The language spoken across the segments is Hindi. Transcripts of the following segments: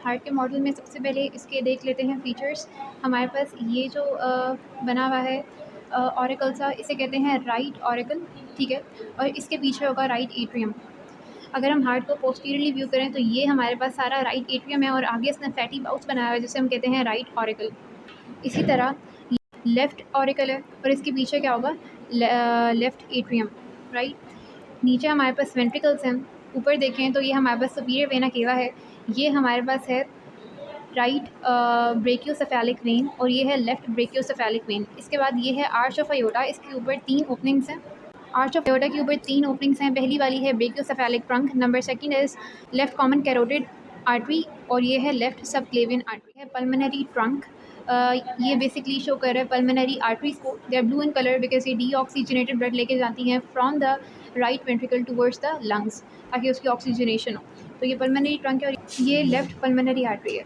हार्ट के मॉडल में सबसे पहले इसके देख लेते हैं फीचर्स। हमारे पास ये जो बना हुआ है ऑरिकल सा, इसे कहते हैं राइट ऑरिकल, ठीक है। और इसके पीछे होगा राइट एट्रियम। अगर हम हार्ट को पोस्टीरियरली व्यू करें तो ये हमारे पास सारा राइट एट्रियम है और आगे इसने फैटी बाउच बनाया हुआ है जिसे हम कहते हैं राइट ऑरिकल। इसी तरह लेफ़्ट ऑरिकल है और इसके पीछे क्या होगा, लेफ़्ट एट्रियम, राइट। नीचे हमारे पास वेंट्रिकल्स हैं। ऊपर देखें तो ये हमारे पास सुपीरियर वेना केवा है, ये हमारे पास है राइट ब्रेकियोसेफेलिक वेन और ये है लेफ़्ट ब्रेकियोसेफेलिक वेन। इसके बाद ये है आर्च ऑफ अयोटा, इसके ऊपर 3 ओपनिंग्स हैं। आर्च ऑफ अयोटा के ऊपर 3 ओपनिंग्स हैं। पहली वाली है brachiocephalic trunk, number second is left common carotid artery और ये है लेफ़्ट सबक्लेवियन आर्टरी। है पल्मोनरी ट्रंक, ये बेसिकली शो कर रहा है पल्मोनरी आर्टरीज को। They are blue in colour because ये डीऑक्सीजनेटेड ब्लड लेके जाती हैं from the right ventricle towards the lungs ताकि उसकी ऑक्सीजनेशन हो। तो ये पल्मोनरी ट्रंक है और ये लेफ़्ट पल्मोनरी आर्टरी है।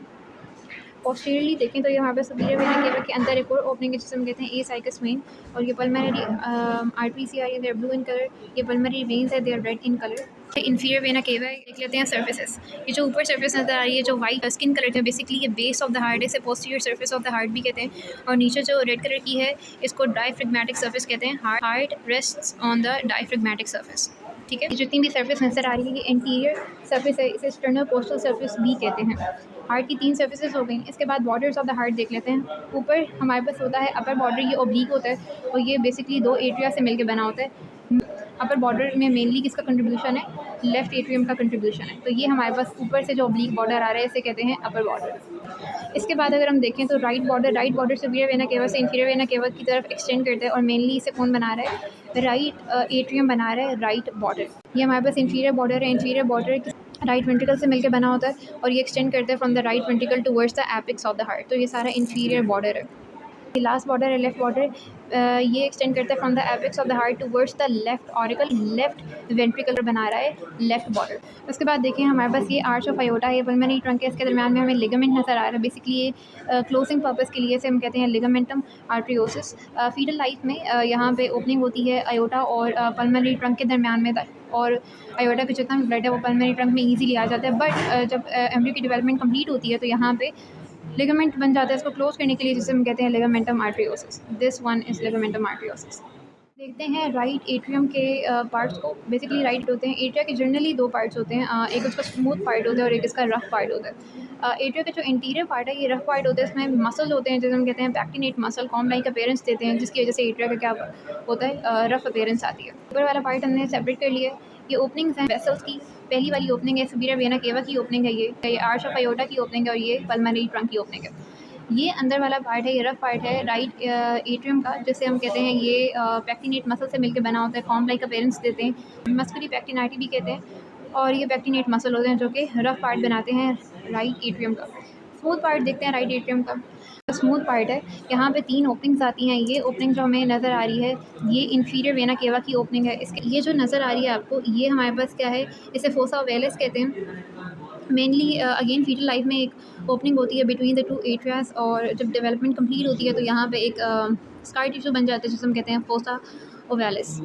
पोस्टीरियरली देखें तो ये हमारे पास सुपीरियर वेना केवा के अंदर एक और ओपनिंग है जिसे हम कहते हैं ए साइकस वेन और ये पल्मोनरी आर्टरीज आ रही है, they are blue in colour. ये पल्मोनरी वेन्स है, they are red in colour. Inferior vena cava है, देख लेते हैं सर्फेसेस। ये जो ऊपर सर्फेस नजर आ रही है जो वाइट स्किन कलर है, बेसिकली ये बेस ऑफ द हार्ट है, इसे posterior surface of the heart भी कहते हैं। और नीचे जो रेड कलर की है इसको डायफ्रेगमेटिक सर्फेस कहते हैं। Heart rests on the diaphragmatic surface, ठीक है। जितनी भी सर्फेस नजर आ रही है ये इंटीरियर सर्फेस है, इसे स्टर्नल कोस्टल सर्फेस भी कहते हैं। हार्ट की 3 सर्फेसेस हो गई। इसके बाद बॉर्डर्स ऑफ द हार्ट देख लेते हैं। ऊपर हमारे पास होता है अपर बॉर्डर, ये ओब्लिक होता है और ये बेसिकली 2 एट्रिया से मिलकर बना होता है। अपर बॉर्डर में मेनली किसका कंट्रीब्यूशन है, लेफ्ट एट्रियम का कंट्रीब्यूशन है। तो ये हमारे पास ऊपर से जो ओब्लिक बॉर्डर आ रहा है इसे कहते हैं अपर बॉर्डर। इसके बाद अगर हम देखें तो right border superior vena cava से इंफीरियर वेना केवा की तरफ एक्सटेंड करता है और मेनली इसे कौन बना रहा है, राइट एट्रियम बना रहा है, राइट बॉर्डर। ये हमारे पास इंफीरियर बॉर्डर है। इंफीरियर बॉर्डर राइट वेंट्रिकल से मिलकर बना होता है और ये एक्सटेंड करता है from the right ventricle towards the apex of the heart. तो ये सारा इंफीरियर बॉर्डर है। ये लास्ट बॉर्डर है लेफ्ट बॉर्डर, ये एक्सटेंड करता है from the apex of the heart towards the left auricle, left ventricle बना रहा है लेफ्ट बॉर्डर। उसके बाद देखिए हमारे पास ये आर्च ऑफ अयोटा है, पल्मोनरी ट्रंक है, इसके दरमियान में हमें लिगामेंट नजर आ रहा है। बेसिकली ये क्लोजिंग पर्पस के लिए इसे हम कहते हैं लिगामेंटम आर्ट्रियोसिस। फीटल लाइफ में यहाँ पे ओपनिंग होती है अयोटा और पल्मोनरी ट्रंक के दरमियान में और अयोटा का जितना भी ब्लड है वो पल्मोनरी ट्रंक में ईजिली आ जाता है। बट जब एम्ब्रियो की डेवलपमेंट कंप्लीट होती है तो यहाँ पे लिगामेंट बन जाता है इसको क्लोज करने के लिए जिसे हम कहते हैं ligamentum arteriosus. This one is ligamentum arteriosus. देखते हैं राइट एट्रियम के पार्ट्स को। बेसिकली राइट होते हैं एट्रिया के जनरली 2 पार्ट्स होते हैं, एक उसका स्मूथ पार्ट होता है और एक इसका रफ पार्ट होता है। एट्रिया का जो इंटीरियर पार्ट है ये रफ पार्ट होता है, इसमें मसल होते हैं जिसे हम कहते हैं pectinate muscle, com like appearance देते हैं जिसकी वजह से एट्रिया का क्या होता है, रफ अपीयरेंस आती है। ऊपर वाला पार्ट हमने सेपरेट कर लिया। ये ओपनिंग्स हैं वेसल्स की। पहली वाली ओपनिंग है सुपीरियर वेना केवा की ओपनिंग है, ये आर्च ऑफ अयोटा की ओपनिंग है और ये पल्मोनरी ट्रंक की ओपनिंग है। ये अंदर वाला पार्ट है, ये रफ पार्ट है राइट एट्रियम का, जिसे हम कहते हैं ये पैक्टिनेट मसल से मिलकर बना होता है, कॉम लाइक अपीयरेंस देते हैं, मस्कुलरी पैक्टिनाइटी भी कहते हैं। और ये पैक्टिनेट मसल होते हैं जो कि रफ पार्ट बनाते हैं राइट एट्रियम का। स्मूथ पार्ट देखते हैं राइट एट्रियम का। स्मूथ पार्ट है, यहाँ पे 3 ओपनिंग्स आती हैं। ये ओपनिंग जो हमें नज़र आ रही है ये इंफीरियर वेना केवा की ओपनिंग है। इसके ये जो नज़र आ रही है आपको ये हमारे पास क्या है, इसे फोसा ओवेलिस कहते हैं। मेनली अगेन फीटल लाइफ में एक ओपनिंग होती है बिटवीन द 2 एट्रियास और जब डेवलपमेंट कंप्लीट होती है तो यहाँ पे एक स्कार टिश्यू बन जाता है जिसे हम कहते हैं फोसा ओवेलिस,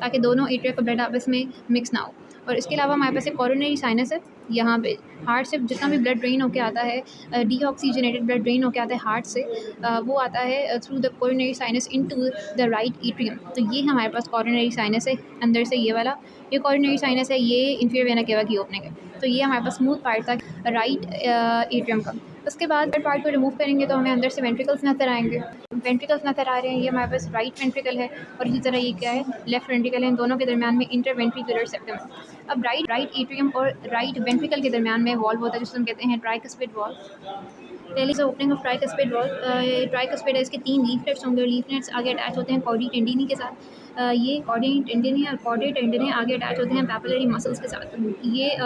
ताकि दोनों एट्रिया का ब्लड आपस में मिक्स ना हो। और इसके अलावा हमारे पास एक कोरोनरी साइनस है। यहाँ पे हार्ट से जितना भी ब्लड ड्रेन होकर आता है, डीऑक्सीजनेटेड ब्लड ड्रेन होकर आता है हार्ट से, वो आता है through the coronary sinus into the right atrium. तो ये हमारे पास कोरोनरी साइनस है अंदर से, ये वाला ये कोरोनरी साइनस है, ये इंफीरियर वेना केवा की ओपनिंग है। तो ये हमारे पास स्मूथ पार्ट था राइट एट्रियम का। उसके बाद पार्ट को रिमूव करेंगे तो हमें अंदर से वेंट्रिकल्स नजर आएंगे। वेंट्रिकल्स नजर आ रहे हैं, ये हमारे पास राइट वेंट्रिकल है और इसी तरह ये क्या है, लेफ्ट वेंट्रिकल है। इन दोनों के दरमियान में इंटरवेंट्रिकुलर सेप्टम है। अब राइट एट्रियम और राइट वेंट्रिकल के दरमियान में वॉल्व होता है जिसे हम कहते हैं ट्राइकस्पिड वॉल्व। पहले से opening of tricuspid valve, tricuspid है, इसके 3 लीफलेट्स होंगे और लीफलेट्स आगे अटैच होते हैं कॉर्डी टेंडिनी के साथ। ये कॉर्डी टेंडिनी और कॉर्डी टेंडिनी आगे अटैच होते हैं पैपिलरी मसल्स के साथ। ये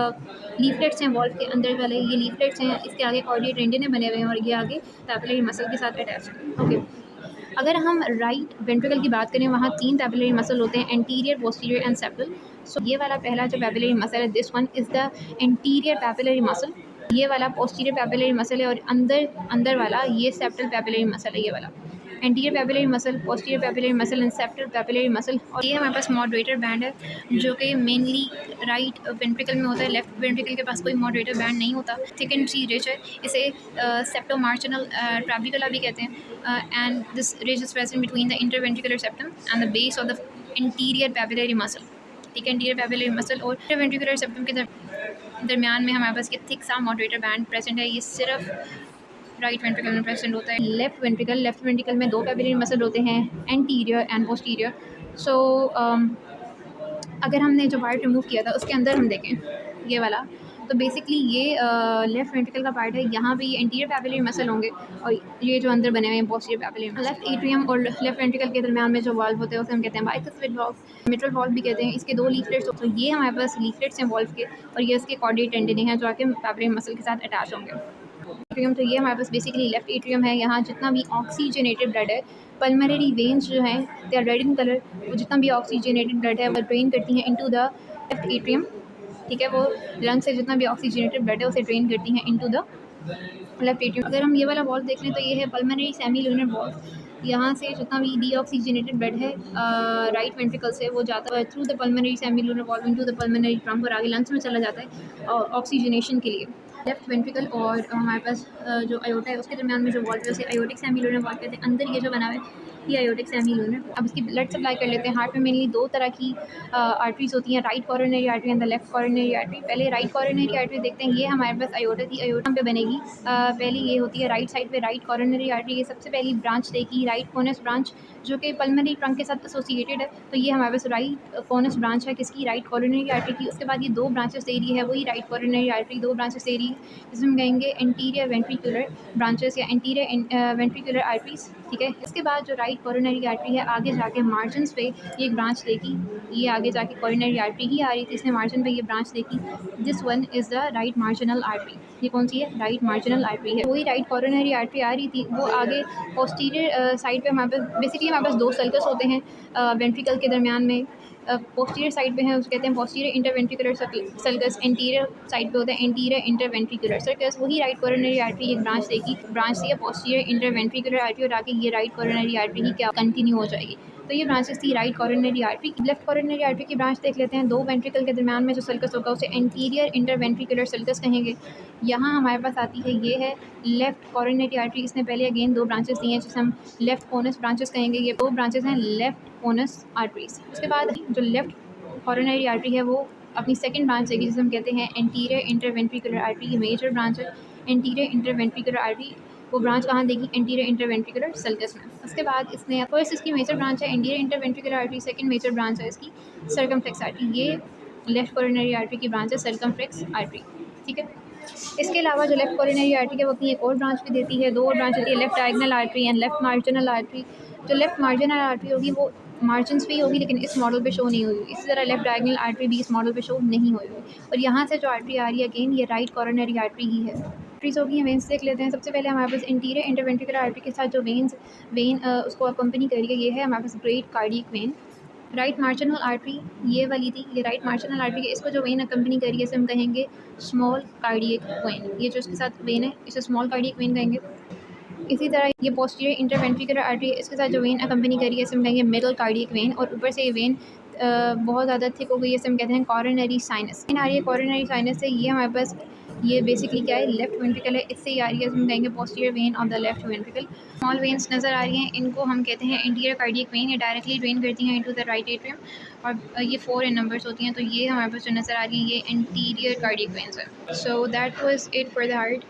लीफलेट्स हैं वॉल्व के अंदर वाले, ये लीफलेट्स हैं, इसके आगे कॉर्डी टेंडिनी बने हुए हैं और ये आगे पैपिलरी मसल के साथ अटैच हैं। ओके, अगर हम राइट वेंट्रिकल की बात करें वहाँ 3 पैपिलरी मसल होते हैं, एंटीरियर, पोस्टीरियर एंड सेप्टल। सो ये वाला पहला जो पैपिलरी मसल है, this one is the anterior papillary muscle. ये वाला पोस्टीरियर पैपिलरी मसल है और अंदर वाला ये सेप्टल पैपिलरी मसल है, ये वाला। Anterior papillary muscle, posterior papillary muscle and septal papillary muscle. और ये हमारे पास मॉडरेटर बैंड है जो कि मेनली राइट वेंट्रिकल में होता है। लेफ्ट वेंट्रिकल के पास कोई मॉडरेटर बैंड नहीं होता। थिक एंड सी रिज है, इसे सेप्टोमार्जिनल ट्रैबिकुला भी कहते हैं। And this ridge is present between the interventricular septum and the base of the interior papillary muscle. ठीक है, इंटीरियर पैपिलरी मसल और इंटरवेंट्रिकुलर सेप्टम के दरमियान में हमारे पास ये थिक सा मॉडरेटर बैंड प्रेजेंट है। ये सिर्फ राइट वेंट्रिकल में प्रेजेंट होता है। लेफ्ट वेंट्रिकल में दो पैपिलरी मसल होते हैं, एंटीरियर एंड पोस्टीरियर। सो अगर हमने जो पार्ट रिमूव किया था उसके अंदर हम देखें ये वाला, तो बेसिकली ये लेफ्ट वेंट्रिकल का पार्ट है। यहाँ पे ये एंटीरियर पैपिलरी मसल होंगे और ये जो अंदर बने हुए हैं posterior papillary muscle. Left atrium और लेफ्ट वेंट्रिकल के दरमियान में जो वाल्व होते हैं उसे हम कहते हैं बाइकुस्पिड वाल्व, मिट्रल वाल्व भी कहते हैं। इसके दो लीफलेट्स, तो ये हमारे पास लीफलेट्स हैं वाल्व के, और ये इसके कॉर्डिएट टेंडनी हैं जो आके पैपिलरी मसल के साथ अटैच होंगे। एट्रियम, तो ये हमारे पास बेसिकली लेफ्ट एट्रियम है। यहाँ जितना भी ऑक्सीजनेटेड ब्लड है, पल्मोनरी वेन्स जो हैं they are red in colour, वो जितना भी ऑक्सीजनेटेड ब्लड है वो ड्रेन करती हैं इनटू द लेफ्ट एट्रियम। ठीक है, वो लंग से जितना भी ऑक्सीजनेटेड ब्लड है उसे ड्रेन करती हैं इनटू द लेफ्ट एट्रियम। अगर हम ये वाला वॉल्व देख लें तो ये है पल्मोनरी सेमीलुनर वॉल्व। यहाँ से जितना भी डीऑक्सीजनेटेड ब्लड है राइट वेंट्रिकल से वो जाता है through the pulmonary semilunar valve into the pulmonary trunk और आगे लंग्स में चला जाता है ऑक्सीजनेशन के लिए। लेफ्ट वेंट्रिकल और हमारे पास जो अयोटा है उसके दरमियान में जो वॉल्व है उसे अयोटिक सेमीलुनर वॉल्व कहते हैं। अंदर ये जो बना हुआ है ये अयोटिक सेमीलुनर। अब इसकी ब्लड सप्लाई कर लेते हैं। हार्ट में मेनली दो तरह की आर्टरीज होती हैं, right coronary artery and the left coronary artery. पहले राइट कॉरोनरी आर्टरी देखते हैं। ये हमारे पास अयोटा थी, अयोटा पे बनेगी। पहले ये होती है राइट साइड पे राइट कॉरोनरी आर्टरी। ये सबसे पहली ब्रांच देगी राइट कोनस ब्रांच जो कि पल्मोनरी ट्रंक के साथ एसोसिएटेड है। तो ये हमारे पास राइट कोनस ब्रांच है किसकी, राइट कॉरोनरी आर्टरी की। उसके बाद ये दो ब्रांचेस दे रही है, वही राइट कॉरोनरी आर्टरी दो ब्रांचेस दे रही है जिसमें हम कहेंगे एंटीरियर वेंट्रिकुलर ब्रांचेस या एंटीरियर वेंट्रिकुलर आर्टरीज। ठीक है, इसके बाद जो राइट कॉरोनरी आर्टरी है आगे जाके मार्जिन्स पे ये एक ब्रांच देगी। ये आगे जाके कॉरोनरी आर्टरी ही आ रही थी, इसने मार्जिन पे ये ब्रांच देखी। This one is the right marginal artery. ये कौन सी है, राइट मार्जिनल आर्टरी है। वही राइट कॉरोनरी आर्टरी आ रही थी, वो आगे पोस्टीरियर साइड पे हमारे पास बेसिकली हमारे पास दो सल्कस होते हैं वेंट्रिकल के दरमियान में। पोस्टीरियर साइड पे है उसे कहते हैं posterior interventricular sulcus. Anterior side पे होता है एंटीरियर इंटरवेंट्रिकुलर सल्कस। वही राइट कॉरोनरी आर्टरी एक ब्रांच देगी, ब्रांच थी पोस्टीरियर इंटरवेंट्रिकुलर आर्टरी और आगे ये राइट कॉरोनरी आर्टरी ही क्या कंटिन्यू हो जाएगी। तो ये ब्रांचेस थी right coronary artery. Left coronary artery की ब्रांच देख लेते हैं। दो वेंट्रिकल के दरमियान में जो सल्कस होगा उसे एंटीरियर इंटरवेंट्रिकुलर सल्कस कहेंगे। यहाँ हमारे पास आती है ये है लेफ्ट कॉरोनरी आर्टरी। इसने पहले अगेन दो ब्रांचेस दी हैं जिसे हम लेफ्ट कोनस ब्रांचेस कहेंगे। ये दो ब्रांचेस हैं लेफ्ट कोनस आर्टरीज। उसके बाद जो लेफ्ट कॉरोनरी आर्टरी है वो अपनी सेकंड ब्रांच देगी जिसे हम कहते हैं एंटीरियर इंटरवेंट्रिकुलर आर्टरी। ये मेजर ब्रांच है एंटीरियर इंटरवेंट्रिकुलर आर्टरी। वो ब्रांच कहाँ देगी, एंटीरियर इंटरवेंट्रिकुलर सल्कस में। उसके बाद इसने फर्स्ट इसकी मेजर ब्रांच है anterior interventricular artery, second major branch है इसकी सर्कमफ्लेक्स आर्टरी। ये लेफ्ट कॉरोनरी आर्टरी की ब्रांच है सर्कमफ्लेक्स आर्टरी। ठीक है, इसके अलावा जो लेफ्ट कॉरोनरी आर्टरी है वो अपनी एक और ब्रांच भी देती है। दो और ब्रांच होती है left diagonal artery and left marginal artery. जो लेफ्ट मार्जिनल आर्टरी होगी वो मार्जिन्स भी होगी लेकिन इस मॉडल पे शो नहीं हुई। इसी तरह लेफ्ट डायगोनल आर्टरी भी इस मॉडल पे शो नहीं हुई। और यहाँ से जो आर्टरी आ रही है अगेन ये राइट कॉरोनरी आर्टरी ही है। आर्टरीज होगी हैं, वेन्स देख लेते हैं। सबसे पहले हमारे पास इंटीरियर इंटरवेंट्रिकुलर आर्टरी के साथ जो वेन उसको अकम्पनी करिए ये है हमारे पास great cardiac vein. Right marginal artery ये वाली थी, ये राइट मार्जिनल आर्टरी है। इसको जो वेन अकम्पनी करिए इसे हम कहेंगे स्मॉल कार्डियक वेन। ये जो इसके साथ वेन है इसे स्मॉल कार्डियक वेन कहेंगे। इसी तरह ये पोस्टीरियर इंटरवेंट्रिकुलर आर्टरी है, इसके साथ जो वेन अकम्पनी करी है इसे हम कहेंगे मिडल कार्डियक वेन। और ऊपर से ये वेन बहुत ज़्यादा थिक हो गई है, इसे हम कहते हैं कॉरोनरी साइनस। इन आ रही है कॉरोनरी साइनस से। ये हमारे पास ये बेसिकली क्या है, लेफ्ट वेंट्रिकल है, इससे ही आ रही है, हम कहेंगे posterior when of the left ventricle. Small veins नज़र आ रही हैं, इनको हम कहते हैं इंटीरियर कार्डियक वेन। ये डायरेक्टली ड्रेन करती हैं इनटू द राइट एट्रियम और ये 4 इन नंबर्स होती हैं। तो ये हमारे पास जो नज़र आ रही है ये इंटीरियर कार्डियक वेन्स है। So that was it for the heart.